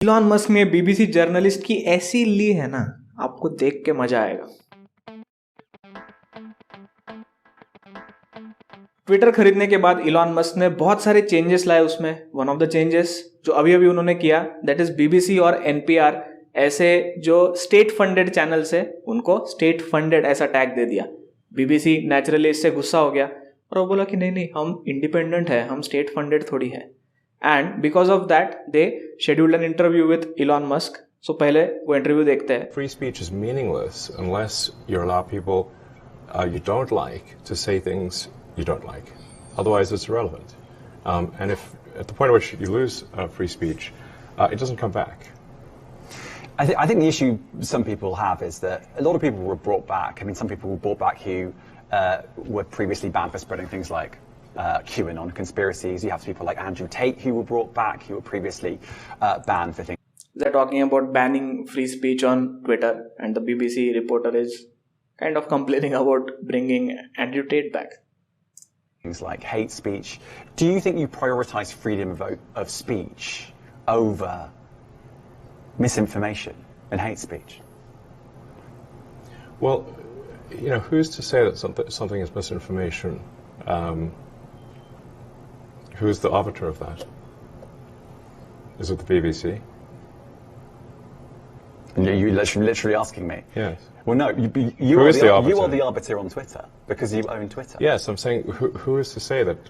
Elon Musk ने BBC journalist की ऐसी ली है ना, आपको देख के मजा आएगा। ट्विटर खरीदने के बाद इलॉन मस्क ने बहुत सारे चेंजेस लाए उसमें। वन ऑफ द चेंजेस जो अभी अभी उन्होंने किया, दैट इज बीबीसी और एनपीआर ऐसे जो स्टेट फंडेड चैनल्स है उनको स्टेट फंडेड ऐसा टैग दे दिया। बीबीसी नेचुरली इससे गुस्सा हो गया और वो बोला कि नहीं नहीं, हम इंडिपेंडेंट है, हम स्टेट फंडेड थोड़ी है। And because of that they scheduled an interview with Elon Musk. So पहले वो इंटरव्यू देखते हैं। Free speech is meaningless unless you allow people you don't like to say things you don't like. Otherwise, it's irrelevant. And if at the point at which you lose free speech, it doesn't come back. I think the issue some people have is that a lot of people were brought back. I mean, some people were brought back who were previously banned for spreading things like QAnon conspiracies. You have people like Andrew Tate who were brought back, who were previously banned for things. They're talking about banning free speech on Twitter, and the BBC reporter is kind of complaining about bringing Andrew Tate back. Things like hate speech. Do you think you prioritize freedom of speech over misinformation and hate speech? Well, you know, who's to say that something is misinformation? Who's the arbiter of that? Is it the BBC? You're literally asking me? Yes. Well, no, you are the arbiter on Twitter because you own Twitter. Yes, I'm saying who is to say that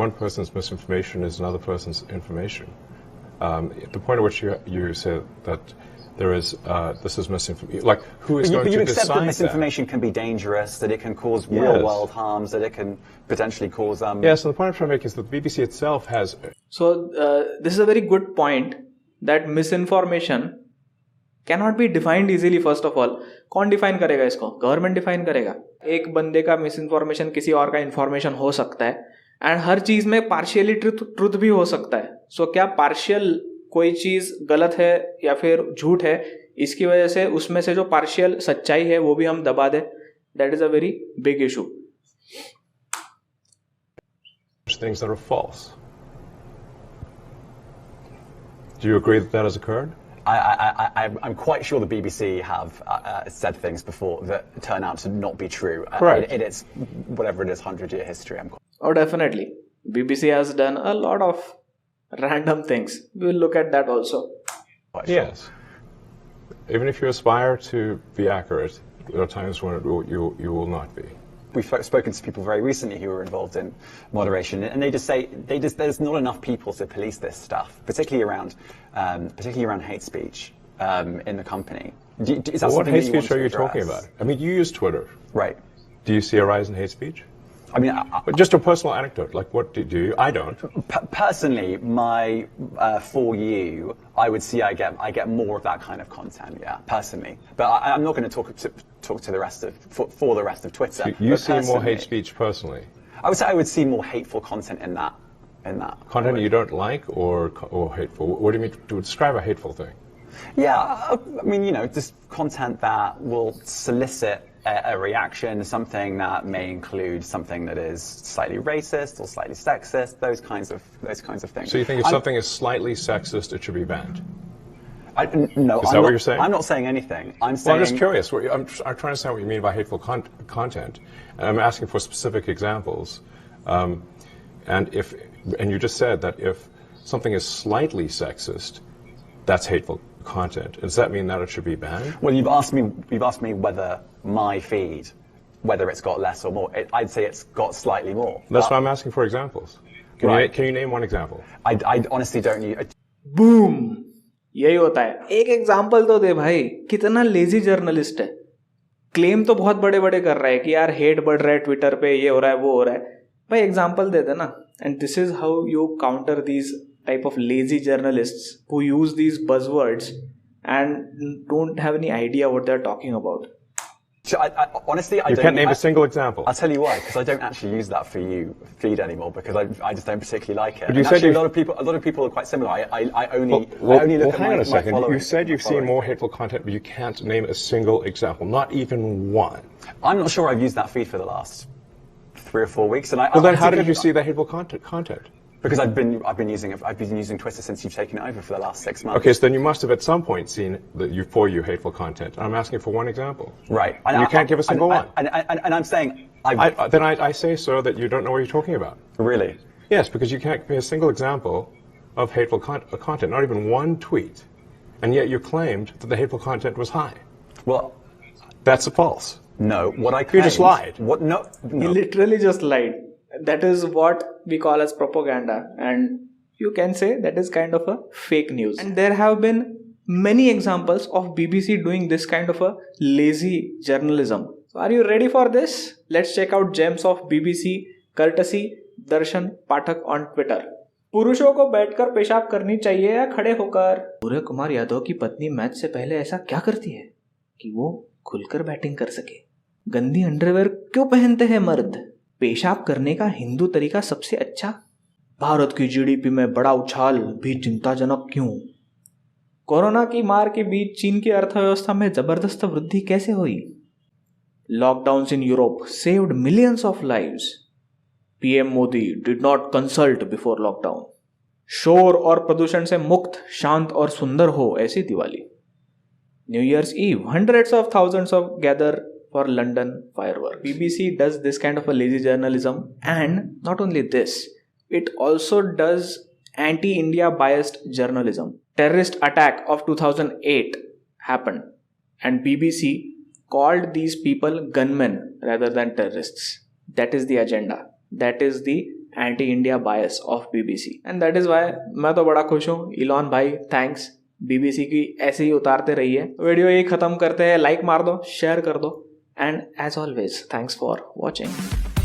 one person's misinformation is another person's information? At the point at which you say that there is this is misinformation, like who is going to decide that? You accept that misinformation can be dangerous, that it can cause real-world harms, that it can potentially cause. Yes, and the point I'm trying to make is that the BBC itself has. So this is a very good point that misinformation cannot be defined easily. First of all, कौन define करेगा इसको? Government define करेगा। एक बंदे का miss information किसी और का इन्फॉर्मेशन हो सकता है, एंड हर चीज में पार्शियली ट्रुथ भी हो सकता है। सो क्या पार्शियल कोई चीज गलत है या फिर झूठ है, इसकी वजह से उसमें से जो पार्शियल सच्चाई है वो भी हम दबा दे? That is a very big issue. Things that are false. Do you agree that that has occurred? I'm quite sure the BBC have said things before that turn out to not be true. Correct. In its, whatever it is, 100-year history. Oh, definitely. BBC has done a lot of random things. We will look at that also. Yes. Even if you aspire to be accurate, there are times when you will not be. We've spoken to people very recently who were involved in moderation, and they just say there's not enough people to police this stuff, particularly around hate speech in the company. Is that what hate speech are you talking about? I mean, you use Twitter, right? Do you see a rise in hate speech? I mean, but just a personal anecdote. Like, what do you? I don't. Personally, for you, I would see I get more of that kind of content. Yeah, personally, but I'm not going to talk to the rest of for the rest of Twitter. So you see more hate speech personally? I would say I would see more hateful content in that. Content you don't like or hateful? What do you mean to describe a hateful thing? Yeah, I mean, you know, just content that will solicit a reaction, something that may include something that is slightly racist or slightly sexist, those kinds of things. So you think if something is slightly sexist, it should be banned? No, is that what you're saying? I'm not saying anything. I'm just curious. I'm trying to understand what you mean by hateful content. And I'm asking for specific examples. And you just said that if something is slightly sexist, that's hateful content. Does that mean that it should be banned? Well, you've asked me whether my feed, whether it's got less or more. I'd say it's got slightly more. That's why I'm asking for examples. Can you name one example? I honestly don't use. Boom! यही होता है। एक example तो दे भाई, कितना lazy journalist है। Claim तो बहुत बड़े बड़े कर रहा है कि यार हेट बढ़ रहा है ट्विटर पे, ये हो रहा है वो हो रहा है। भाई एग्जाम्पल दे देना। And this is how you counter these type of lazy journalists who use these buzzwords and don't have any idea what they're talking about. Honestly, you can't name a single example. I'll tell you why, because I don't actually use that for you feed anymore because I just don't particularly like it. But you and said actually, a lot of people are quite similar. I only look at hang on a second. my following. You said you've seen more hateful content, but you can't name a single example, not even one. I'm not sure I've used that feed for the last 3 or 4 weeks. And then how did you see that hateful content? Because I've been using Twitter since you've taken it over for the last 6 months. Okay, so then you must have at some point seen for you hateful content. I'm asking for one example. Right. And you can't give a single one. And I'm saying... I say so that you don't know what you're talking about. Really? Yes, because you can't give me a single example of hateful content, not even one tweet. And yet you claimed that the hateful content was high. Well... That's false. No, what I claimed... You just lied. What? No. He literally just lied. That is what we call as propaganda, and you can say that is kind of a fake news. And there have been many examples of BBC doing this kind of a lazy journalism. So are you ready for this? Let's check out gems of BBC courtesy Darshan Pathak on Twitter. पुरुषों को बैठकर पेशाब करनी चाहिए या खड़े होकर? सूर्य कुमार यादव की पत्नी मैच से पहले ऐसा क्या करती है कि वो खुलकर बैटिंग कर सके? गंदी अंडरवेयर क्यों पहनते हैं मर्द? पेशाब करने का हिंदू तरीका सबसे अच्छा? भारत की जीडीपी में बड़ा उछाल भी चिंताजनक क्यों? कोरोना की मार के बीच चीन की अर्थव्यवस्था में जबरदस्त वृद्धि कैसे हुई? Lockdown in Europe saved millions of lives. PM Modi did not consult before lockdown. शोर और प्रदूषण से मुक्त, शांत और सुंदर हो ऐसी Diwali. New Year's Eve, hundreds of thousands of gather for London fireworks. BBC does this kind of a lazy journalism, and not only this, it also does anti-India biased journalism. Terrorist attack of 2008 happened, and BBC called these people gunmen rather than terrorists. That is the agenda. That is the anti-India bias of BBC, and that is why मैं तो बड़ा खुश हूँ. Elon भाई, thanks. BBC की ऐसे ही उतारते रहिए. वीडियो यही खत्म करते हैं. लाइक मार दो, शेयर कर दो, and as always thanks for watching.